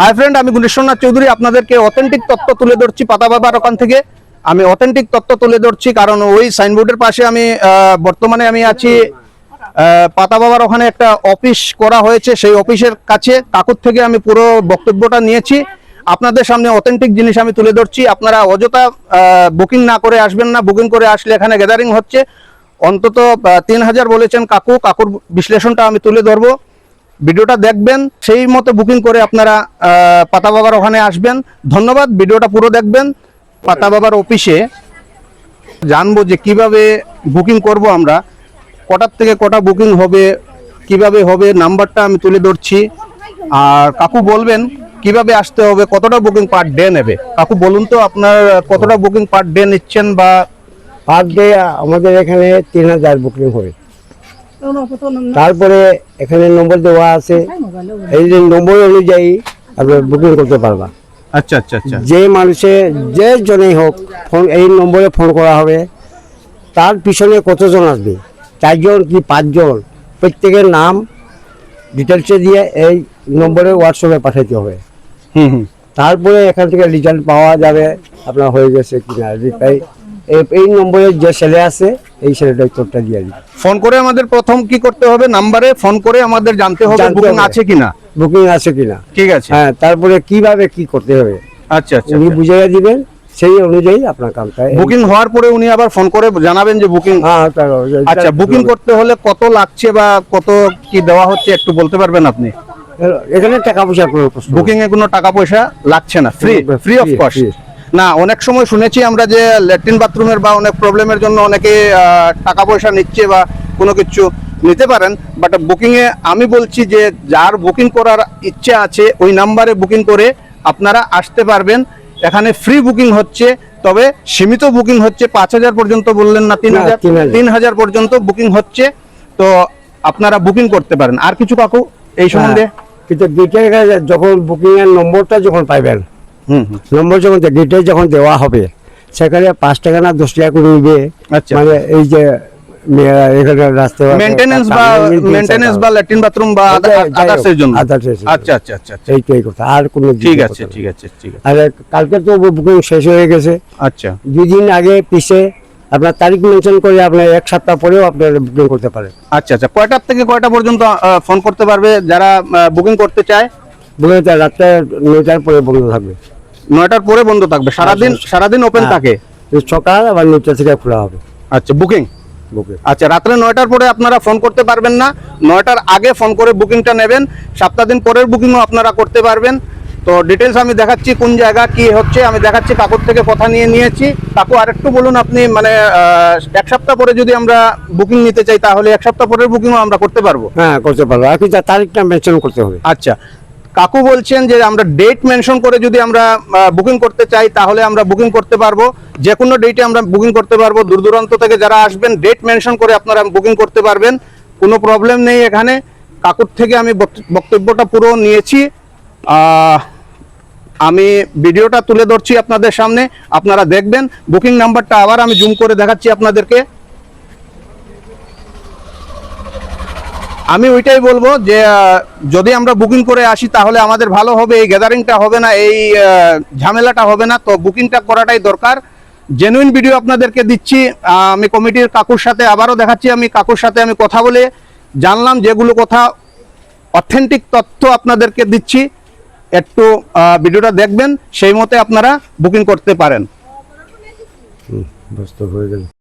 Hi friend, আমি গুণেশ্বরনাথ চৌধুরী আপনাদেরকে authentic তথ্য তুলে ধরছি পাতা বাবার ওখান থেকে। আমি অথেন্টিক তথ্য তুলে ধরছি কারণ ওই সাইনবোর্ডের পাশে আমি বর্তমানে আমি আছি। পাতা বাবার ওখানে একটা অফিস করা হয়েছে, সেই অফিসের কাছে কাকুর থেকে আমি পুরো বক্তব্যটা নিয়েছি। আপনাদের সামনে অথেন্টিক জিনিস আমি তুলে ধরছি। আপনারা অযথা বুকিং না করে আসবেন না। বুকিং করে আসলে এখানে গ্যাদারিং হচ্ছে। অন্তত 3000 বলেছেন কাকুর বিশ্লেষণটা আমি তুলে ধরবো। ভিডিওটা দেখবেন, সেই মতো বুকিং করে আপনারা পাতা বাবার ওখানে আসবেন। ধন্যবাদ, ভিডিওটা পুরো দেখবেন। পাতা বাবার অফিসে জানবো যে কিভাবে বুকিং করব আমরা, কটার থেকে কটা বুকিং হবে, কিভাবে হবে, নাম্বারটা আমি তুলে ধরছি। আর কাকু বলবেন কিভাবে আসতে হবে, কতটা বুকিং পার ডে নেবে। কাকু বলুন তো আপনার কতটা বুকিং পার ডে নিচ্ছেন? বা পার ডে আমাদের এখানে 3000 বুকিং হয়। তারপরে এখানে নম্বর দেওয়া আছে, এই যে নম্বর অনুযায়ী আপনি বুকিং করতে পারবা। আচ্ছা আচ্ছা আচ্ছা, যে মানুষে যে জনেই হোক ফোন এই নম্বরে ফোন করা হবে। তার পিছনে কতজন আসবে, 4 জন কি 5 জন, প্রত্যেকের নাম ডিটেলসে দিয়ে এই নম্বরে হোয়াটসঅ্যাপে পাঠাতে হবে। তারপরে এখান থেকে রেজাল্ট পাওয়া যাবে আপনার হয়ে গেছে কিনা। এই নম্বরে যে ছেলে আছে এই ছেলেটা উত্তরটা দিয়ে দিবে। ফোন করে আমাদের প্রথম কি করতে হবে, নাম্বারে ফোন করে আমাদের জানতে হবে বুকিং আছে কিনা। বুকিং আছে কিনা, ঠিক আছে। হ্যাঁ, তারপরে কিভাবে কি করতে হবে আচ্ছা আচ্ছা, উনি বুঝিয়ে দিবেন, সেই অনুযায়ী আপনার কামটা। বুকিং হওয়ার পরে উনি আবার ফোন করে জানাবেন যে বুকিং। আচ্ছা, বুকিং করতে হলে কত লাগছে বা কত কি দেওয়া হচ্ছে একটু বলতে পারবেন আপনি? এখানে টাকা পয়সা কোনো প্রশ্ন, বুকিং এ কোনো টাকা পয়সা লাগছে না, ফ্রি অফ কস্ট। না, অনেক সময় শুনেছি আমরা যে ল্যাট্রিন বাথরুমের বা অনেক প্রবলেমের জন্য অনেকে টাকা পয়সা নিচ্ছে বা কোনো কিছু নিতে পারেন, বাট বুকিং এ আমি বলছি যে যার বুকিং করার ইচ্ছা আছে ওই নাম্বারে বুকিং করে আপনারা আসতে পারবেন। এখানে ফ্রি বুকিং হচ্ছে, তবে সীমিত বুকিং হচ্ছে। 5000 পর্যন্ত বললেন না, 3000 পর্যন্ত বুকিং হচ্ছে। তো আপনারা বুকিং করতে পারেন। আর কিছু কাকু এই সম্বন্ধে? কিন্তু ডিটেল যখন বুকিং এর নম্বরটা যখন পাইবেন, নম্বর যখন ডিটেল যখন দেওয়া হবে, সেখানে 5 টাকা না 10 টাকা করে নিবে। মানে এই যে এখানে রাস্তা মেইনটেনেন্স বা ল্যাট্রিন বাথরুম বা আদার্সের জন্য। আচ্ছা আচ্ছা আচ্ছা, এইটাই কথা, আর কোনো। ঠিক আছে ঠিক আছে ঠিক আছে। আর কালকে তো বুকিং শেষ হয়ে গেছে। আচ্ছা, 2 দিন আগে পিছে আপনার তারিখ মেনশন করে আপনার 1 সপ্তাহ পরেও আপনার বুকিং করতে পারেন। আচ্ছা আচ্ছা, কয়টার থেকে কয়টা পর্যন্ত ফোন করতে পারবে যারা বুকিং করতে চায়? বুকিং রাত্রে 9টার পরে বন্ধ থাকবে। 9টার পরে বন্ধ থাকবে? সারাদিন ওপেন থাকে? সকাল আবার 9টা থেকে খোলা হবে। আচ্ছা, বুকিং। আচ্ছা, রাত্রে 9টার পরে আপনারা ফোন করতে পারবেন না, 9টার আগে ফোন করে বুকিংটা নেবেন। সপ্তাহ দিন পরের বুকিংও আপনারা করতে পারবেন। তো ডিটেলস আমি দেখাচ্ছি কোন জায়গা কি হচ্ছে, আমি দেখাচ্ছি। কাকুর থেকে কথা নিয়েছি। কাকু আরেকটু বলুন আপনি, মানে 1 সপ্তাহ পরে যদি আমরা বুকিং নিতে চাই তাহলে 1 সপ্তাহ পরের বুকিংও আমরা করতে পারবো? হ্যাঁ, করতে পারবো, আর কি তারিখটা মেনশন করতে হবে। আচ্ছা, কাকু বলছেন যে আমরা ডেট মেনশন করে যদি আমরা বুকিং করতে চাই তাহলে আমরা বুকিং করতে পারবো। যে কোনো ডেটে আমরা বুকিং করতে পারবো। দূর দূরান্ত থেকে যারা আসবেন ডেট মেনশন করে আপনারা বুকিং করতে পারবেন, কোনো প্রবলেম নেই এখানে। কাকুর থেকে আমি বক্তব্যটা পুরো নিয়েছি। আমি ভিডিওটা তুলে ধরছি আপনাদের সামনে, আপনারা দেখবেন। বুকিং নাম্বারটা আবার আমি জুম করে দেখাচ্ছি আপনাদেরকে। আমি ওইটাই বলবো যে যদি আমরা বুকিং করে আসি তাহলে আমাদের ভালো হবে, এই গ্যাদারিংটা হবে না, এই ঝামেলাটা হবে না। তো বুকিংটা করাটাই দরকার। জেনুইন ভিডিও আপনাদেরকে দিচ্ছি। আমি কমিটির কাকুর সাথে আবারও দেখাচ্ছি, আমি কাকুর সাথে আমি কথা বলে জানলাম যেগুলো কথা অথেন্টিক তথ্য আপনাদেরকে দিচ্ছি। একটু ভিডিওটা দেখবেন, সেই মতে আপনারা বুকিং করতে পারেন। বুঝতে হয়ে গেল।